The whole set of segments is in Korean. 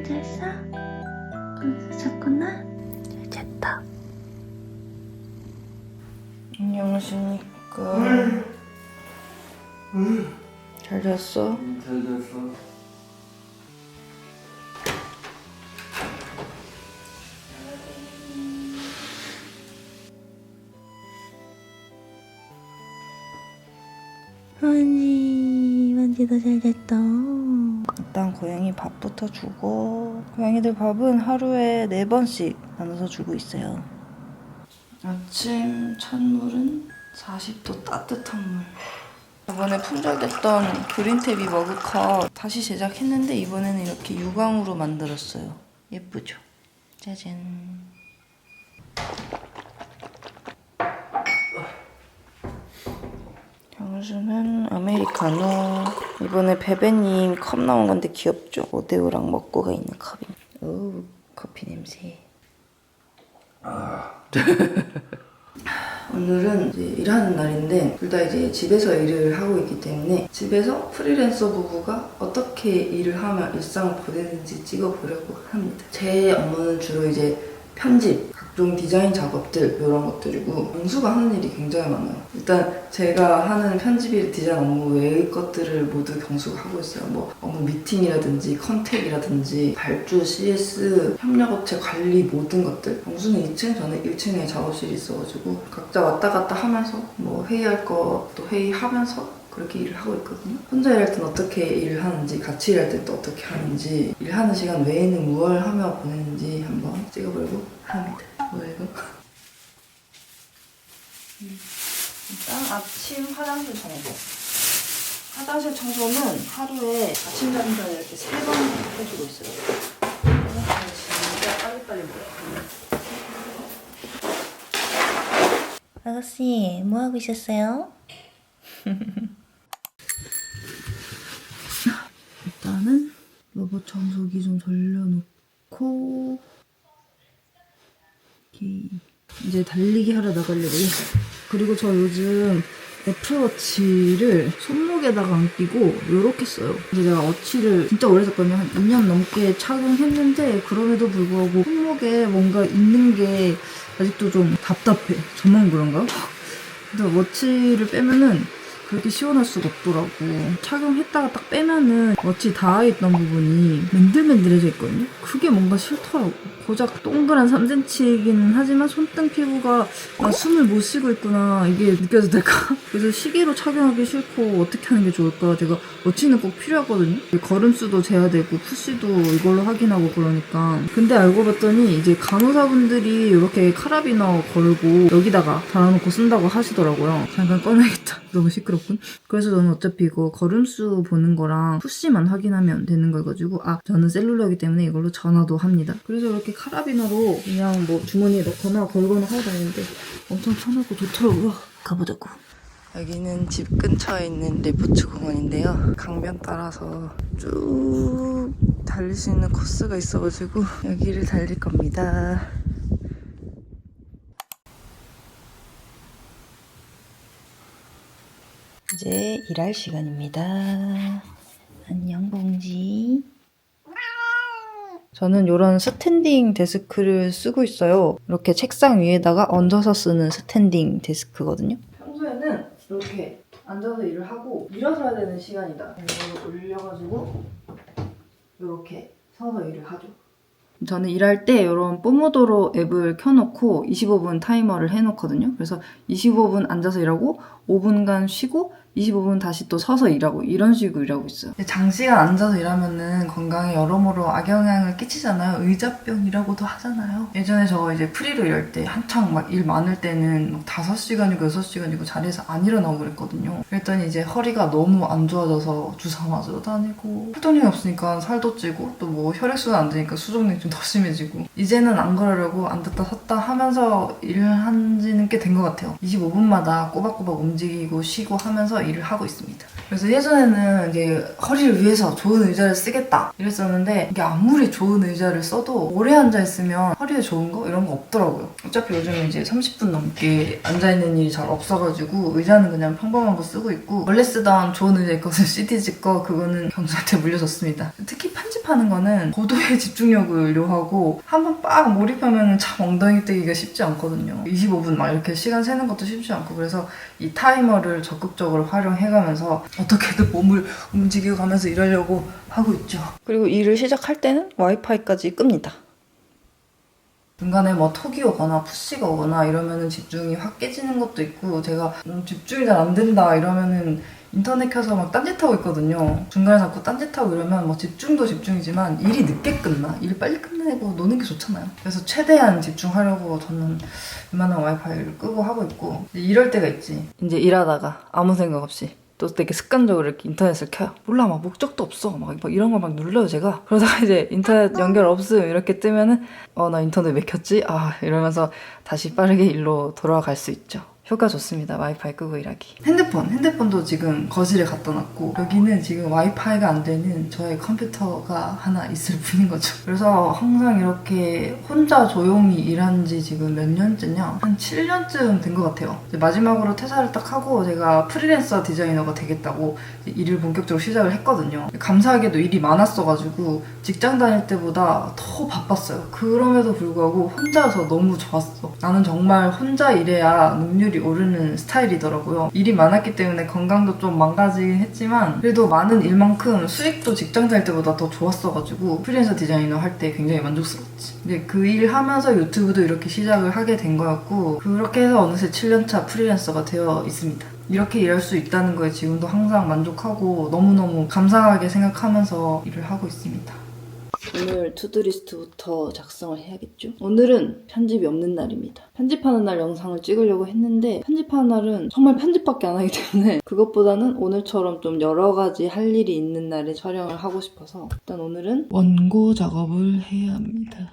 잤어? 거기서 잤구나? 잘 잤다. 안녕하십니까. 잘 잤어? 잘 잤어. 만지도 잘 잤다. 일단 고양이 밥부터 주고, 고양이들 밥은 하루에 4번씩 나눠서 주고 있어요. 아침 찬물은 40도 따뜻한 물. 이번에 품절됐던 그린테비 머그컵 다시 제작했는데 이번에는 이렇게 유광으로 만들었어요. 예쁘죠? 짜잔. 향수는 아메리카노. 이번에 베베님 컵 나온 건데 귀엽죠? 오데오랑 먹고가 있는 컵입니다. 오, 커피 냄새. 오늘은 이제 일하는 날인데 둘 다 이제 집에서 일을 하고 있기 때문에 집에서 프리랜서 부부가 어떻게 일을 하며 일상을 보내는지 찍어보려고 합니다. 제 업무는 주로 이제 편집, 각종 디자인 작업들 이런 것들이고 영수가 하는 일이 굉장히 많아요. 일단 제가 하는 편집이나 디자인 업무 외의 것들을 모두 경수가 하고 있어요. 뭐 업무 미팅이라든지 컨택이라든지 발주, CS, 협력업체 관리 모든 것들. 경수는 2층, 저는 1층에 작업실이 있어가지고 각자 왔다 갔다 하면서 뭐 회의할 것도 회의하면서 그렇게 일을 하고 있거든요. 혼자 일할 땐 어떻게 일을 하는지, 같이 일할 땐 또 어떻게 하는지, 일하는 시간 외에는 무엇을 하며 보내는지 한번 찍어보려고 합니다. 뭐야 이거? 일단 아침 화장실 청소. 화장실 청소는 하루에 아침 잠깐 이렇게 3번 해주고 있어요. 진짜 빨리빨리 먹어요. 아가씨, 뭐 하고 있었어요? 일단은 로봇 청소기 좀 돌려놓고 이렇게 이제 달리기 하러 나가려고요. 그리고 저 요즘 애플워치를 손목에다가 안 끼고 이렇게 써요. 그래서 제가 워치를 진짜 오래 썼거든요. 한 2년 넘게 착용했는데 그럼에도 불구하고 손목에 뭔가 있는 게 아직도 좀 답답해. 저만 그런가? 근데 워치를 빼면은 그렇게 시원할 수가 없더라고. 착용했다가 딱 빼면은 워치 닿아있던 부분이 맨들맨들해져 있거든요. 그게 뭔가 싫더라고. 고작 동그란 3cm이기는 하지만 손등 피부가 나 숨을 못 쉬고 있구나 이게 느껴질까? 그래서 시계로 착용하기 싫고 어떻게 하는 게 좋을까? 제가 워치는 꼭 필요하거든요. 걸음수도 재야 되고 푸시도 이걸로 확인하고 그러니까. 근데 알고 봤더니 이제 간호사분들이 이렇게 카라비너 걸고 여기다가 달아놓고 쓴다고 하시더라고요. 잠깐 꺼내야겠다. 너무 시끄럽군. 그래서 저는 어차피 이거 걸음수 보는 거랑 푸시만 확인하면 되는 거여가지고 저는 셀룰러이기 때문에 이걸로 전화도 합니다. 그래서 이렇게 카라비너로 그냥 뭐 주머니에 넣거나 걸거나 하고 다니는데 엄청 편하고 좋더라고요. 가보자고. 여기는 집 근처에 있는 레포츠 공원인데요. 강변 따라서 쭉 달릴 수 있는 코스가 있어가지고 여기를 달릴 겁니다. 이제 일할 시간입니다. 안녕 봉지. 저는 이런 스탠딩 데스크를 쓰고 있어요. 이렇게 책상 위에다가 얹어서 쓰는 스탠딩 데스크거든요. 평소에는 이렇게 앉아서 일을 하고 일어서야 되는 시간이다. 이걸 올려가지고 이렇게 서서 일을 하죠. 저는 일할 때 이런 뽀모도로 앱을 켜놓고 25분 타이머를 해놓거든요. 그래서 25분 앉아서 일하고 5분간 쉬고 25분 다시 또 서서 일하고 이런 식으로 일하고 있어요. 장시간 앉아서 일하면은 건강에 여러모로 악영향을 끼치잖아요. 의자병이라고도 하잖아요. 예전에 저 이제 프리로 일할 때 한창 막 일 많을 때는 막 5시간이고 6시간이고 자리에서 안 일어나고 그랬거든요. 그랬더니 이제 허리가 너무 안 좋아져서 주사 맞으러 다니고 활동량이 없으니까 살도 찌고 또 뭐 혈액순환 안 되니까 수족냉 좀 더 심해지고 이제는 안 그러려고 앉았다 섰다 하면서 일한 지는 꽤 된 것 같아요. 25분마다 꼬박꼬박 움직이고 쉬고 하면서 일을 하고 있습니다. 그래서 예전에는 이제 허리를 위해서 좋은 의자를 쓰겠다 이랬었는데 이게 아무리 좋은 의자를 써도 오래 앉아있으면 허리에 좋은 거? 이런 거 없더라고요. 어차피 요즘은 이제 30분 넘게 앉아있는 일이 잘 없어가지고 의자는 그냥 평범한 거 쓰고 있고 원래 쓰던 좋은 의자 있거든요. CDG 거 그거는 경수한테 물려줬습니다. 특히 편집 편집하는 거는 고도의 집중력을 요하고 한번 빡 몰입하면 참 엉덩이 뜨기가 쉽지 않거든요. 25분 막 이렇게 시간 세는 것도 쉽지 않고 그래서 이 타이머를 적극적으로 활용해가면서 어떻게든 몸을 움직여 가면서 일하려고 하고 있죠. 그리고 일을 시작할 때는 와이파이까지 끕니다. 중간에 뭐 톡이 오거나 푸시가 오거나 이러면은 집중이 확 깨지는 것도 있고 제가 집중이 잘 안 된다 이러면은 인터넷 켜서 막 딴짓하고 있거든요. 중간에 자꾸 딴짓하고 이러면 뭐 집중도 집중이지만 일이 늦게 끝나. 일 빨리 끝내고 노는 게 좋잖아요. 그래서 최대한 집중하려고 저는 웬만한 와이파이를 끄고 하고 있고 이럴 때가 있지. 이제 일하다가 아무 생각 없이 또 되게 습관적으로 이렇게 인터넷을 켜요. 몰라 막 목적도 없어. 막 이런 거 막 눌러요 제가. 그러다가 이제 인터넷 연결 없음 이렇게 뜨면은 나 인터넷 왜 켰지? 이러면서 다시 빠르게 일로 돌아갈 수 있죠. 효과 좋습니다. 와이파이 끄고 일하기. 핸드폰도 지금 거실에 갖다 놨고 여기는 지금 와이파이가 안 되는 저의 컴퓨터가 하나 있을 뿐인 거죠. 그래서 항상 이렇게 혼자 조용히 일한 지 지금 몇 년째냐? 한 7년쯤 된 것 같아요. 마지막으로 퇴사를 딱 하고 제가 프리랜서 디자이너가 되겠다고 일을 본격적으로 시작을 했거든요. 감사하게도 일이 많았어가지고 직장 다닐 때보다 더 바빴어요. 그럼에도 불구하고 혼자서 너무 좋았어. 나는 정말 혼자 일해야 능률이 오르는 스타일이더라고요. 일이 많았기 때문에 건강도 좀 망가지긴 했지만 그래도 많은 일만큼 수익도 직장 다닐 때보다 더 좋았어가지고 프리랜서 디자이너 할 때 굉장히 만족스러웠지. 근데 그 일 하면서 유튜브도 이렇게 시작을 하게 된 거였고 그렇게 해서 어느새 7년차 프리랜서가 되어 있습니다. 이렇게 일할 수 있다는 거에 지금도 항상 만족하고 너무너무 감사하게 생각하면서 일을 하고 있습니다. 오늘 투두리스트부터 작성을 해야겠죠? 오늘은 편집이 없는 날입니다. 편집하는 날 영상을 찍으려고 했는데 편집하는 날은 정말 편집밖에 안 하기 때문에 그것보다는 오늘처럼 좀 여러 가지 할 일이 있는 날에 촬영을 하고 싶어서 일단 오늘은 원고 작업을 해야 합니다.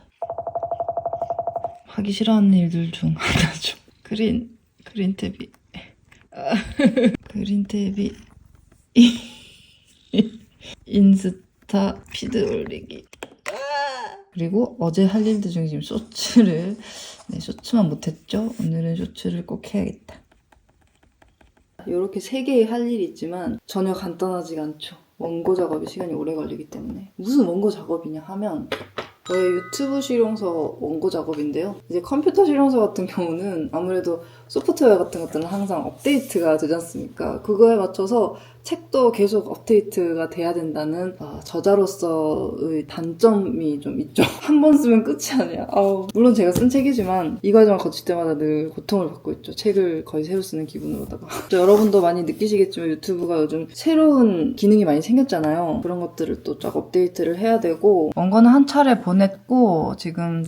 하기 싫어하는 일들 중 하나죠. 그린탭이 그린탭이 인스타 피드 올리기 그리고 어제 할 일들 중에 지금 쇼츠만 못했죠? 오늘은 쇼츠를 꼭 해야겠다. 이렇게 3개의 할 일이 있지만 전혀 간단하지가 않죠. 원고 작업이 시간이 오래 걸리기 때문에 무슨 원고 작업이냐 하면 저의 유튜브 실용서 원고 작업인데요. 이제 컴퓨터 실용서 같은 경우는 아무래도 소프트웨어 같은 것들은 항상 업데이트가 되지 않습니까? 그거에 맞춰서 책도 계속 업데이트가 돼야 된다는 저자로서의 단점이 좀 있죠. 한 번 쓰면 끝이 아니야. 물론 제가 쓴 책이지만 이 과정을 거칠 때마다 늘 고통을 받고 있죠. 책을 거의 새로 쓰는 기분으로다가. 여러분도 많이 느끼시겠지만 유튜브가 요즘 새로운 기능이 많이 생겼잖아요. 그런 것들을 또 쫙 업데이트를 해야 되고 원고는 한 차례 보냈고 지금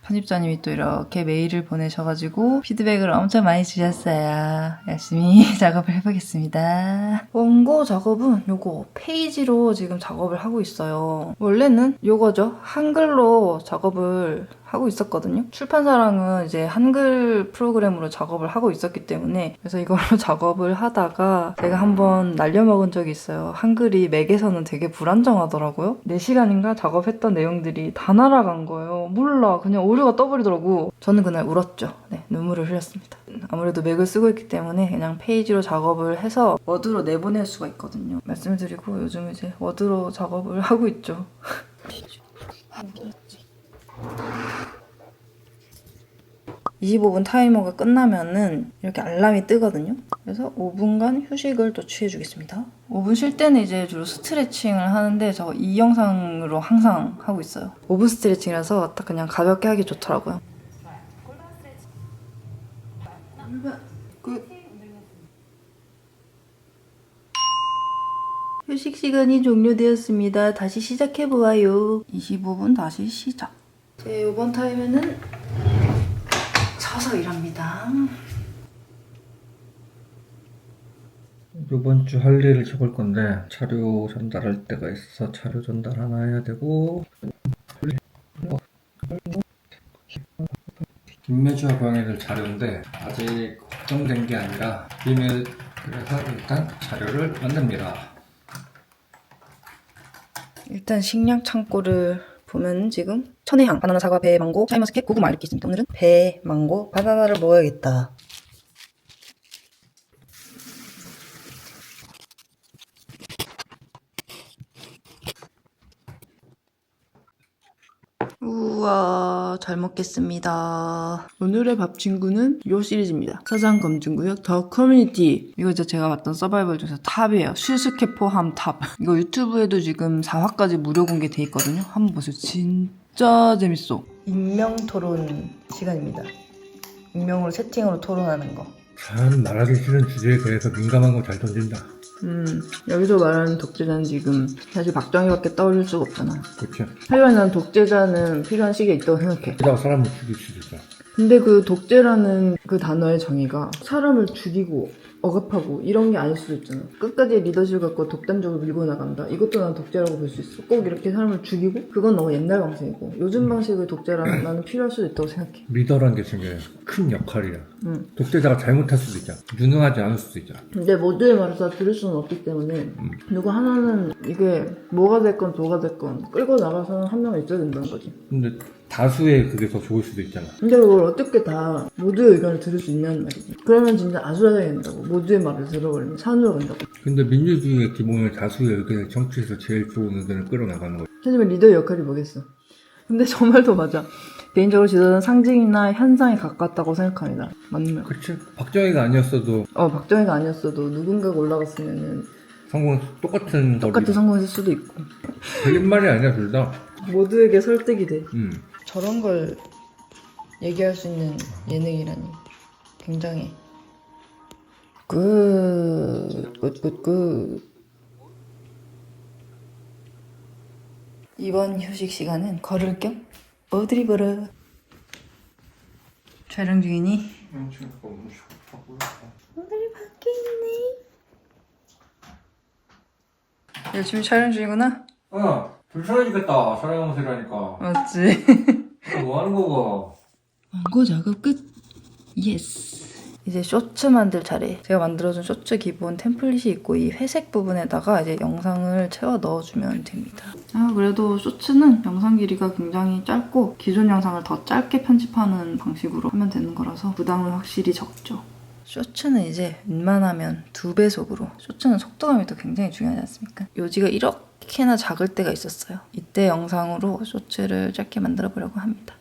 편집자님이 또 이렇게 메일을 보내셔가지고 피드백을 엄청 많이 주셨어요. 열심히 작업을 해보겠습니다. 원고 작업은 요거 페이지로 지금 작업을 하고 있어요. 원래는 요거죠. 한글로 작업을 하고 있었거든요. 출판사랑은 이제 한글 프로그램으로 작업을 하고 있었기 때문에 그래서 이걸로 작업을 하다가 제가 한번 날려먹은 적이 있어요. 한글이 맥에서는 되게 불안정하더라고요. 4시간인가 작업했던 내용들이 다 날아간 거예요. 몰라 그냥 오류가 떠버리더라고. 저는 그날 울었죠. 눈물을 흘렸습니다. 아무래도 맥을 쓰고 있기 때문에 그냥 페이지로 작업을 해서 워드로 내보낼 수가 있거든요. 말씀드리고 요즘 이제 워드로 작업을 하고 있죠. 25분 타이머가 끝나면은 이렇게 알람이 뜨거든요. 그래서 5분간 휴식을 또 취해주겠습니다. 5분 쉴 때는 이제 주로 스트레칭을 하는데 저 이 영상으로 항상 하고 있어요. 5분 스트레칭이라서 딱 그냥 가볍게 하기 좋더라고요. 휴식 시간이 종료되었습니다. 다시 시작해보아요. 25분 다시 시작. 이번 타임에는 서서 일합니다. 이번 주 할 일을 적을 건데 자료 전달할 때가 있어서 자료 전달 하나 해야 되고 김매주와 고양이들 자료인데 아직 확정된 게 아니라 이메일 그래서 일단 자료를 만듭니다. 일단 식량 창고를 보면 지금 천혜향, 바나나, 사과, 배, 망고, 샤인머스켓, 고구마 이렇게 있습니다. 오늘은 배, 망고, 바나나를 먹어야겠다. 우와, 잘 먹겠습니다. 오늘의 밥 친구는 이 시리즈입니다. 사장 검증구역 더 커뮤니티. 이거 제가 봤던 서바이벌 중에서 탑이에요. 슈스케 포함 탑. 이거 유튜브에도 지금 4화까지 무료 공개돼 있거든요. 한번 보세요. 진짜 재밌어. 익명 토론 시간입니다. 익명으로 채팅으로 토론하는 거. 참 말하기 싫은 주제에 대해서 민감한 거 잘 던진다. 여기서 말하는 독재자는 지금 사실 박정희밖에 떠올릴 수가 없잖아. 그렇죠. 하지만 난 독재자는 필요한 시기에 있다고 생각해. 게다가 사람을 죽일 수도 있어. 근데 그 독재라는 그 단어의 정의가 사람을 죽이고 억압하고 이런 게 아닐 수도 있잖아. 끝까지 리더십을 갖고 독단적으로 밀고 나간다. 이것도 난 독재라고 볼 수 있어. 꼭 이렇게 사람을 죽이고 그건 너무 옛날 방식이고 요즘 방식의 독재라는 나는 필요할 수도 있다고 생각해. 리더란 게 되게 큰 역할이야. 응. 독재자가 잘못할 수도 있잖아. 유능하지 않을 수도 있잖아. 근데 모두의 말을 다 들을 수는 없기 때문에 누구 하나는 이게 뭐가 됐건 도가 됐건 끌고 나가서는 한 명은 있어야 된다는 거지. 근데 다수의 그게 더 좋을 수도 있잖아. 근데 그걸 어떻게 다 모두의 의견을 들을 수 있냐는 말이지. 그러면 진짜 아수라장이 된다고. 모두의 말을 들어버리면 산으로 간다고. 근데 민주주의의 기본은 다수의 의견을 정치에서 제일 좋은 의견을 끌어나가는 거야. 하지만 리더의 역할이 뭐겠어. 근데 저 말도 맞아. 개인적으로 지도자는 상징이나 현상에 가깝다고 생각합니다. 맞나요? 그치. 박정희가 아니었어도 박정희가 아니었어도 누군가가 올라갔으면은 성공은 똑같은 똑같이 성공했을 수도 있고. 틀린 말이 아니야 둘 다. 모두에게 설득이 돼. 음. 저런 걸 얘기할 수 있는 예능이라니 굉장히 굿. 이번 휴식 시간은 걸을 겸 어디리 보러 촬영 중이니? 오늘이 밖에 있네. 열심히 촬영 중이구나? 불편해지겠다 촬영하면서 이러니까. 맞지? 뭐 하는 거고? 원고 작업 끝. 예스. 이제 쇼츠 만들 차례. 제가 만들어준 쇼츠 기본 템플릿이 있고 이 회색 부분에다가 이제 영상을 채워 넣어주면 됩니다. 그래도 쇼츠는 영상 길이가 굉장히 짧고 기존 영상을 더 짧게 편집하는 방식으로 하면 되는 거라서 부담은 확실히 적죠. 쇼츠는 이제 웬만하면 2배속으로. 쇼츠는 속도감이 또 굉장히 중요하지 않습니까? 요지가 이렇게나 작을 때가 있었어요. 이때 영상으로 쇼츠를 짧게 만들어 보려고 합니다.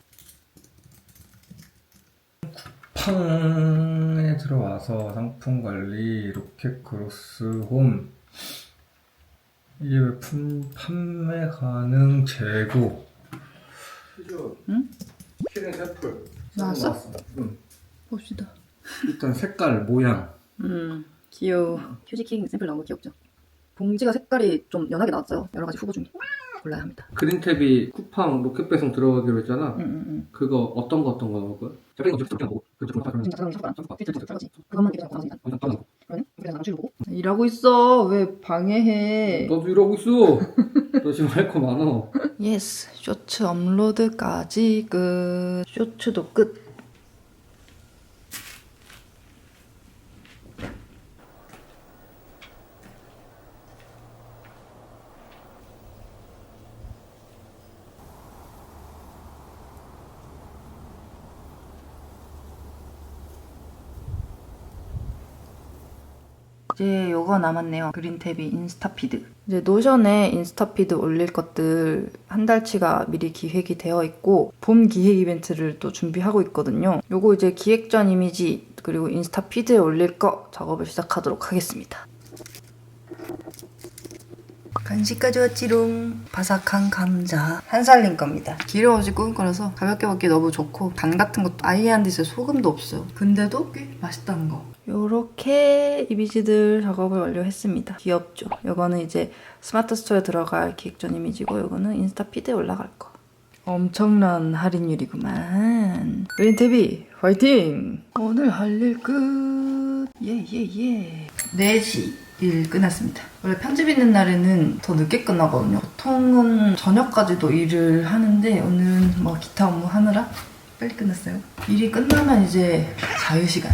쿠팡에 들어와서 상품 관리, 로켓 크로스, 홈 이게 판매 가능 재고. 응? 키링 샘플 나왔어? 응. 봅시다. 일단 색깔, 모양. 귀여워. 휴지킹 샘플 나온 거 귀엽죠? 봉지가 색깔이 좀 연하게 나왔어요. 여러 가지 후보 중에 골라야 합니다. 그린탭이 쿠팡 로켓 배송 들어가기로 했잖아. 그거 어떤 거 넣을 거야? 일하고 있어. 왜 방해해? 너도 이러고 있어. 너 지금 할 거 많아. 예스. 쇼츠 업로드까지 끝. 쇼츠도 끝. 이제 요거 남았네요. 그린탭이 인스타피드. 이제 노션에 인스타피드 올릴 것들 한 달치가 미리 기획이 되어 있고 봄 기획 이벤트를 또 준비하고 있거든요. 요거 이제 기획 전 이미지 그리고 인스타피드에 올릴 거 작업을 시작하도록 하겠습니다. 간식 가져왔지롱. 바삭한 감자. 한살림 겁니다. 기름 없이 구운 거라서 가볍게 먹기 너무 좋고 간 같은 것도 아예 안 돼서 소금도 없어요. 근데도 꽤 맛있다는 거. 요렇게 이미지들 작업을 완료했습니다. 귀엽죠? 요거는 이제 스마트 스토어에 들어갈 기획 전 이미지고 요거는 인스타 피드에 올라갈 거. 엄청난 할인율이구만. 그린탭이 화이팅! 오늘 할 일 끝. 예예예. 4시 일 끝났습니다. 원래 편집 있는 날에는 더 늦게 끝나거든요. 보통은 저녁까지도 일을 하는데 오늘은 뭐 기타 업무 하느라 빨리 끝났어요. 일이 끝나면 이제 자유시간.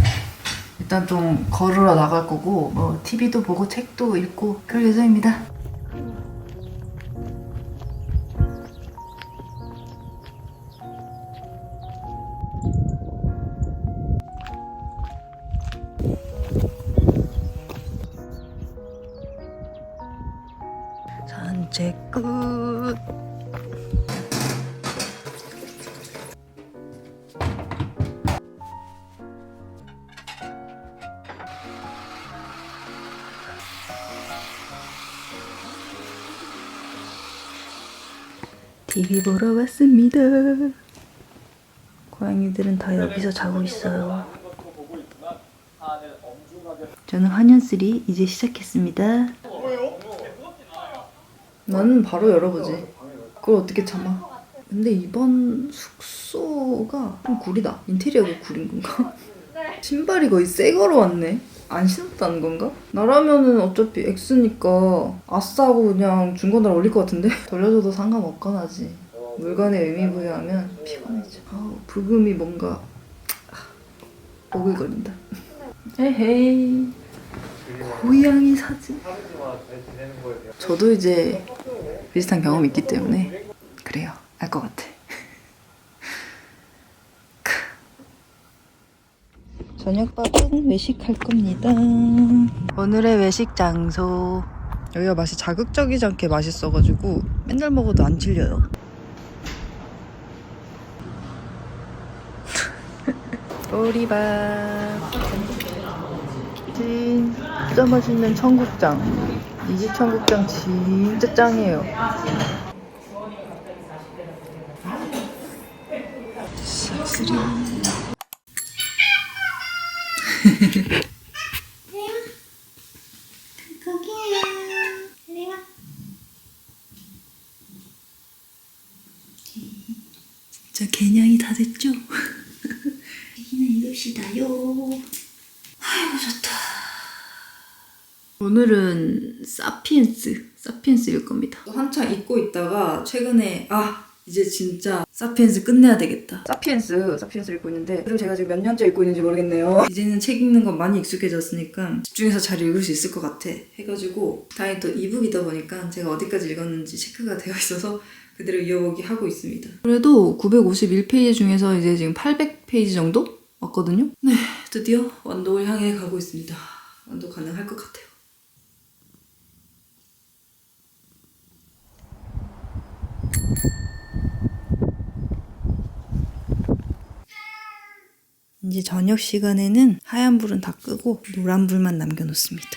일단 좀 걸으러 나갈 거고 뭐 TV도 보고 책도 읽고 그럴 예정입니다. 산책 끝. TV 보러 왔습니다. 고양이들은 다 여기서 자고 있어요. 저는 환연쓰리 이제 시작했습니다. 나는 바로 열어보지. 그걸 어떻게 참아? 근데 이번 숙소가 좀 구리다. 인테리어가 구린 건가? 신발이 거의 새 거로 왔네. 안 신었다는 건가? 나라면은 어차피 X니까 아싸고 그냥 중고나라 올릴 것 같은데? 돌려줘도 상관없거나지. 물건에 의미 부여하면 피곤해져. 부금이 뭔가 오글거린다. 에헤이. 고양이 사진. 저도 이제 비슷한 경험이 있기 때문에 그래요. 알 것 같아. 저녁밥은 외식할 겁니다. 오늘의 외식 장소. 여기가 맛이 자극적이지 않게 맛있어가지고 맨날 먹어도 안 질려요. 보리밥. 진짜 맛있는 청국장. 이 집 청국장 진짜 짱이에요. 씁쓸이. 거기야. 이리 와. 진짜 개냥이 다 됐죠? 여기는 이것이다요. 아이고 좋다. 오늘은 사피엔스일 겁니다. 한창 잊고 있다가 최근에 이제 진짜 사피엔스 끝내야 되겠다. 사피엔스를 읽고 있는데 그리고 제가 지금 몇 년째 읽고 있는지 모르겠네요. 이제는 책 읽는 건 많이 익숙해졌으니까 집중해서 잘 읽을 수 있을 것 같아 해가지고 다행히 또 이북이다 보니까 제가 어디까지 읽었는지 체크가 되어 있어서 그대로 이어보기 하고 있습니다. 그래도 951페이지 중에서 이제 지금 800페이지 정도 왔거든요. 네, 드디어 완독을 향해 가고 있습니다. 완독 가능할 것 같아요. 이제 저녁 시간에는 하얀 불은 다 끄고 노란 불만 남겨놓습니다.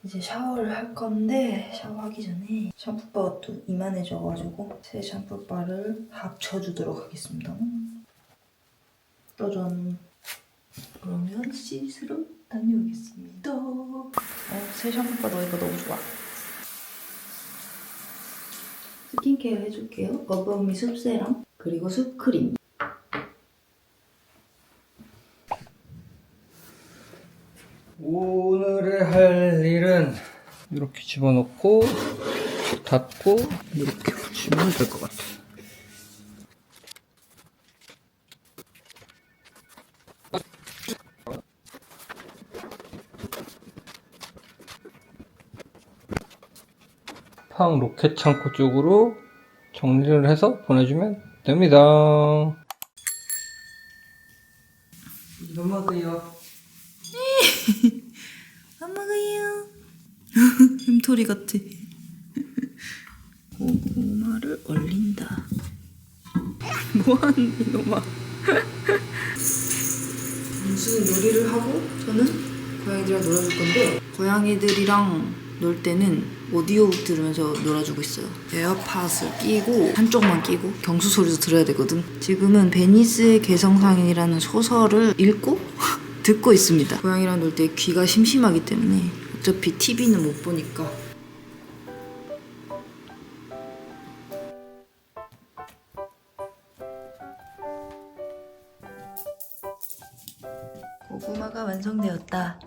이제 샤워를 할 건데 샤워하기 전에 샴푸바가 또 이만해져가지고 새 샴푸바를 합쳐주도록 하겠습니다. 짜잔. 그러면 씻으러 다녀오겠습니다. 새 샴푸바 넣으니까 너무 좋아. 스킨케어 해줄게요. 버버미 숲세럼 그리고 숲크림. 오늘의 할 일은 이렇게 집어넣고 닫고 이렇게 붙이면 될 것 같아. 팡 로켓 창고 쪽으로 정리를 해서 보내주면 됩니다. 이거 먹어요. 안 먹어요. 햄토리 같아. 고구마를 얼린다. 뭐하는 이놈아. 무슨 요리를 하고 저는 고양이들이랑 놀아줄 건데 고양이들이랑 놀 때는 오디오북 들으면서 놀아주고 있어요. 에어팟을 끼고 한쪽만 끼고 경수 소리도 들어야 되거든. 지금은 베니스의 개성상인이라는 소설을 읽고 듣고 있습니다. 고양이랑 놀 때 귀가 심심하기 때문에 어차피 TV는 못 보니까. 고구마가 완성되었다.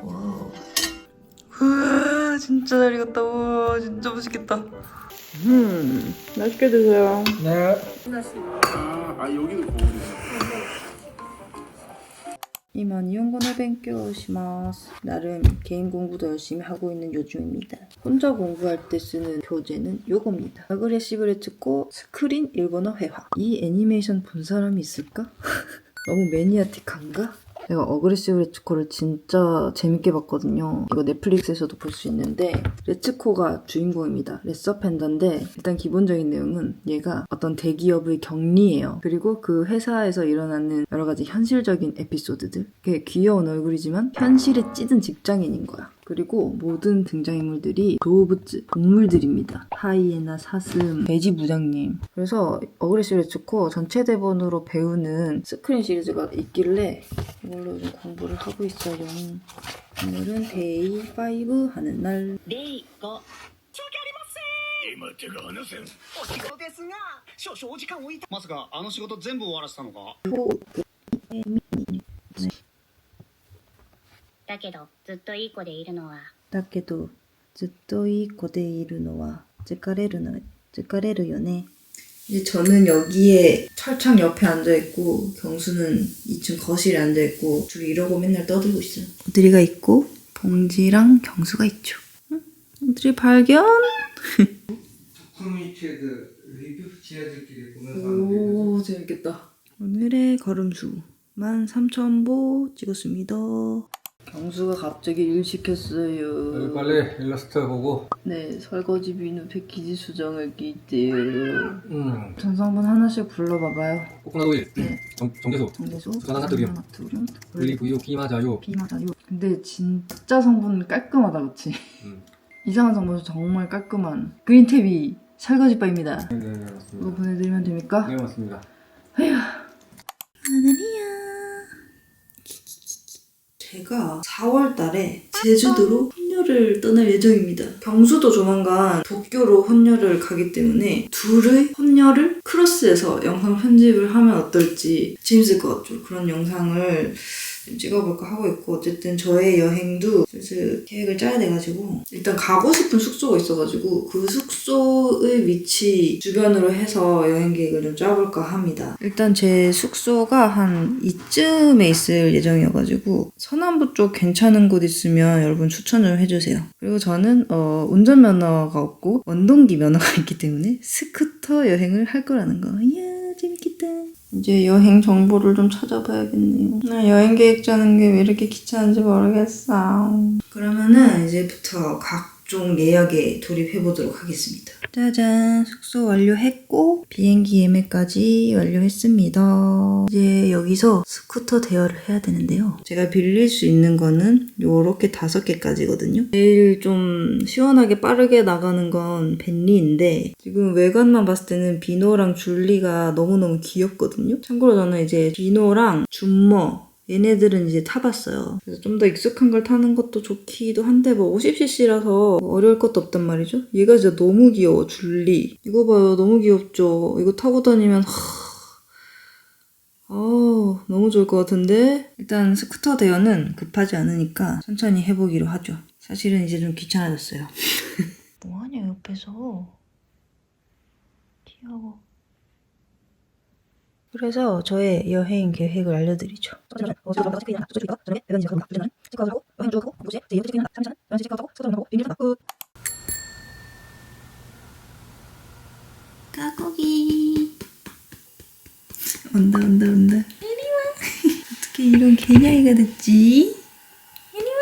와우. 우와, 진짜 잘 익었다. 우와, 진짜 맛있겠다. 맛있게 드세요. 네. 여기도 거울이네. 今日本語の勉強をします. 나름 개인 공부도 열심히 하고 있는 요즘입니다. 혼자 공부할 때 쓰는 교재는 요겁니다. 아그레시브 레츠코 스크린 일본어 회화. 이 애니메이션 본 사람이 있을까? 너무 매니아틱한가? 제가 어그레시브 레츠코를 진짜 재밌게 봤거든요. 이거 넷플릭스에서도 볼 수 있는데 레츠코가 주인공입니다. 레서 팬더인데 일단 기본적인 내용은 얘가 어떤 대기업의 경리예요. 그리고 그 회사에서 일어나는 여러 가지 현실적인 에피소드들. 걔 귀여운 얼굴이지만 현실에 찌든 직장인인 거야. 그리고 모든 등장인물들이 도우부츠, 동물들입니다. 하이에나, 사슴, 돼지 부장님. 그래서 어그레시브 레츠코 전체 대본으로 배우는 스크린 시리즈가 있길래 이걸로 좀 공부를 하고 있어요. 오늘은 데이 5 하는 날. 例が今手が離せんお仕事ですが少々お時間をいたまさかあの仕事全部終わらせたのかだけどずっといい子でいるのはだけどずっといい子でいるのは疲れるよね. 이제 저는 여기에 철창 옆에 앉아있고 경수는 2층 거실에 앉아있고 둘이 이러고 맨날 떠들고 있어요. 오드리가 있고 봉지랑 경수가 있죠. 응? 오드리 발견! 커뮤니티에드 리뷰 지혜들끼리 보면서 오 재밌겠다. 오늘의 걸음수 13,000보 찍었습니다. 경수가 갑자기 일 시켰어요. 빨리 일러스트 보고 네, 설거지 비누 패키지 수정할 게 있대요. 전성분 하나씩 불러봐봐요. 코코넛 정제소 정제소, 수산화나트륨, 나트륨, 올리브유, 피마자유. 피마자유. 근데 진짜 성분 깔끔하다, 그치? 이상한 성분 정말 깔끔한 그린탭이 설거지바입니다. 네, 맞습니다. 이거 보내드리면 됩니까? 네, 맞습니다. 하늘이야. 제가 4월 달에 제주도로 혼녀를 떠날 예정입니다. 경수도 조만간 도쿄로 혼녀를 가기 때문에 둘의 혼녀를 크로스해서 영상 편집을 하면 어떨지 재밌을 것 같죠. 그런 영상을 좀 찍어볼까 하고 있고 어쨌든 저의 여행도 슬슬 계획을 짜야 돼가지고 일단 가고 싶은 숙소가 있어가지고 그 숙소의 위치 주변으로 해서 여행 계획을 좀 짜볼까 합니다. 일단 제 숙소가 한 이쯤에 있을 예정이어가지고 서남부 쪽 괜찮은 곳 있으면 여러분 추천 좀 해주세요. 그리고 저는 운전면허가 없고 원동기 면허가 있기 때문에 스쿠터 여행을 할 거라는 거. 이야 재밌겠다. 이제 여행 정보를 좀 찾아봐야겠네요. 나 여행 계획 짜는 게 왜 이렇게 귀찮은지 모르겠어. 그러면은 이제부터 각종 예약에 돌입해보도록 하겠습니다. 짜잔, 숙소 완료했고 비행기 예매까지 완료했습니다. 이제 여기서 스쿠터 대여를 해야 되는데요. 제가 빌릴 수 있는 거는 요렇게 5개까지거든요. 제일 좀 시원하게 빠르게 나가는 건 벤리인데 지금 외관만 봤을 때는 비노랑 줄리가 너무너무 귀엽거든요. 참고로 저는 이제 비노랑 준머 얘네들은 이제 타봤어요. 그래서 좀 더 익숙한 걸 타는 것도 좋기도 한데 뭐 50cc라서 어려울 것도 없단 말이죠. 얘가 진짜 너무 귀여워. 줄리 이거 봐요. 너무 귀엽죠. 이거 타고 다니면 너무 좋을 것 같은데 일단 스쿠터 대여는 급하지 않으니까 천천히 해보기로 하죠. 사실은 이제 좀 귀찮아졌어요. 뭐하냐 옆에서. 귀여워. 그래서 저의 여행 계획을 알려드리죠. 까고기 온다. 이리와. 어떻게 이런 개냥이가 됐지? 이리와.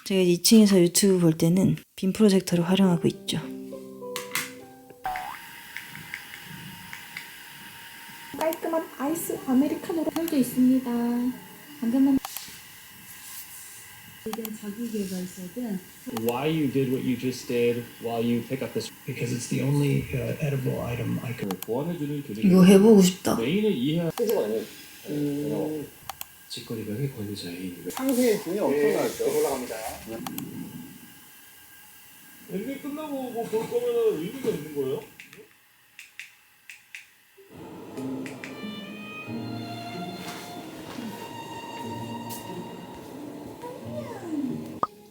제가 2층에서 유튜브 볼 때는 빔 프로젝터를 활용하고 있죠. 깔끔한 아이스 아메리카노로 살고 있습니다. 방금만 이든 자기 개발서든 why you did what you just did while you pick up this because it's the only edible item I can. 보완해주는 교정 이거 해보고 싶다. 메인을 이해하 직거래명의 권유자인 상승의 분이 엄청나죠. 올라갑니다. 엔딩 끝나고 뭐 볼 거면 의미가 있는 거예요?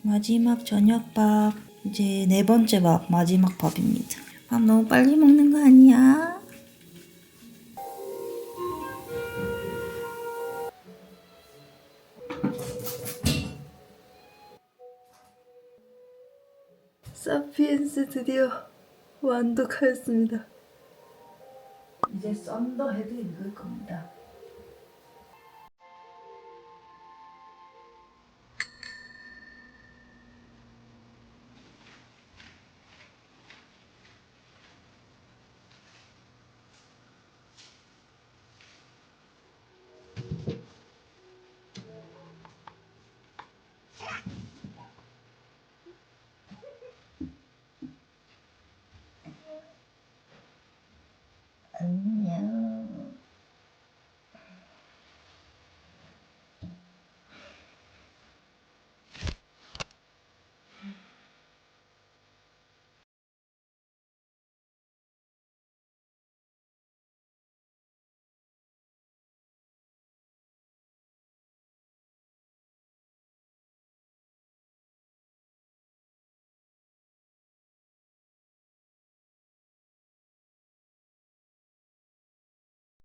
마지막 저녁밥. 이제 4번째 밥, 마지막 밥입니다. 밥 너무 빨리 먹는 거 아니야? 사피엔스 드디어 완독하였습니다. 이제 썬더헤드 읽을 겁니다.